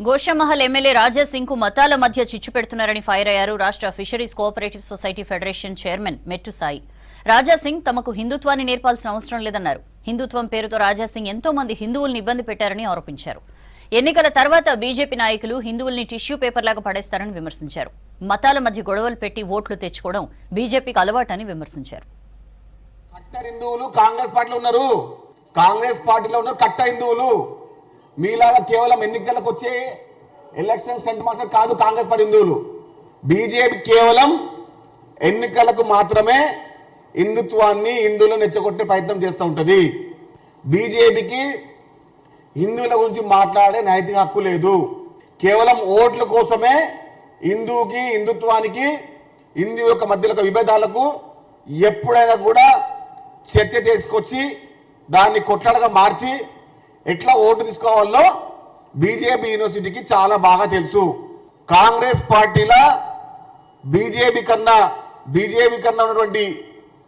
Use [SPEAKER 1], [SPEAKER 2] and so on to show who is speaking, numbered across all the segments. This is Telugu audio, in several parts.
[SPEAKER 1] గోషామహల్ ఎమ్మెల్యే రాజా సింగ్ కు మతాల మధ్య చిచ్చు పెడుతున్నారని ఫైర్ అయ్యారు రాష్ట్ర fisheries cooperative society federation chairman మెట్టు సాయి. రాజా సింగ్ తమకు హిందుత్వాన్ని నేర్పాల్సిన అవసరం లేదన్నారు. హిందుత్వం పేరుతో రాజా సింగ్ ఎంతో మంది హిందువుల్ని ఇబ్బంది పెట్టారని ఆరోపించారు. ఎన్నికల తర్వాత బీజేపీ నాయకులు హిందువుల్ని టిష్యూ పేపర్లాగా పడేస్తారని విమర్శించారు. మతాల మధ్య గొడవలు పెట్టి ఓట్లు తెచ్చుకోవడం బీజేపీకి అలవాటని విమర్శించారు.
[SPEAKER 2] కట్టర్ హిందువులు కాంగ్రెస్ పార్టీలో ఉన్నారు. కాంగ్రెస్ పార్టీలో ఉన్న కట్ట హిందువులు మీలాగా కేవలం ఎన్నికలకు వచ్చే ఎలక్షన్ సెంట్ మాస్టర్ కాదు కాంగ్రెస్ పార్టీ హిందువులు. బీజేపీ కేవలం ఎన్నికలకు మాత్రమే హిందుత్వాన్ని హిందువులను నెచ్చగొట్టే ప్రయత్నం చేస్తూ ఉంటుంది. బీజేపీకి హిందువుల గురించి మాట్లాడే నైతిక హక్కు లేదు. కేవలం ఓట్ల కోసమే హిందువుకి హిందుత్వానికి హిందూ యొక్క మధ్యలో విభేదాలకు ఎప్పుడైనా కూడా చర్చ తీసుకొచ్చి దాన్ని కొట్లాడగా మార్చి ఎట్లా ఓటు తీసుకోవాలో బీజేపీ యూనివర్సిటీకి చాలా బాగా తెలుసు. కాంగ్రెస్ పార్టీలో బీజేపీ కన్నా ఉన్నటువంటి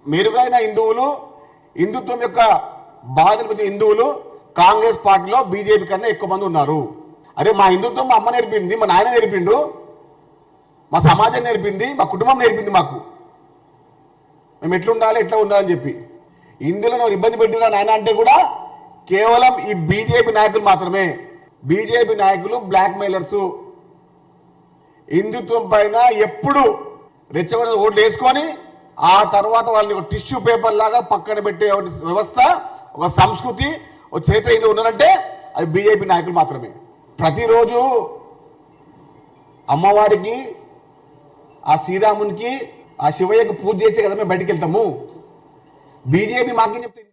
[SPEAKER 2] మెరుగైన హిందువులు, హిందుత్వం యొక్క బాధలు హిందువులు కాంగ్రెస్ పార్టీలో బీజేపీ కన్నా ఎక్కువ మంది ఉన్నారు. అరే మా హిందుత్వం మా అమ్మ నేర్పింది, మా నాయన నేర్పిండు, మా సమాజం నేర్పింది, మా కుటుంబం నేర్పింది మాకు మేము ఎట్లుండాలి ఎట్లా ఉండాలని చెప్పి. ఇందులో ఇబ్బంది పెట్టిన నాయన అంటే కూడా కేవలం ఈ బీజేపీ నాయకులు మాత్రమే. బీజేపీ నాయకులు బ్లాక్ మెయిలర్స్. హిందుత్వం పైన ఎప్పుడు రెచ్చగొట్టే ఓట్లు వేసుకొని ఆ తర్వాత వాళ్ళని ఒక టిష్యూ పేపర్ లాగా పక్కన పెట్టే వ్యవస్థ, ఒక సంస్కృతి, ఒక చైతన్యం ఉన్నారంటే అది బీజేపీ నాయకులు మాత్రమే. ప్రతిరోజు అమ్మవారికి, ఆ శ్రీరామునికి, ఆ శివయ్యకు పూజ చేసే కదా మేము బయటికి వెళ్తాము. బీజేపీ మాకేం చెప్తే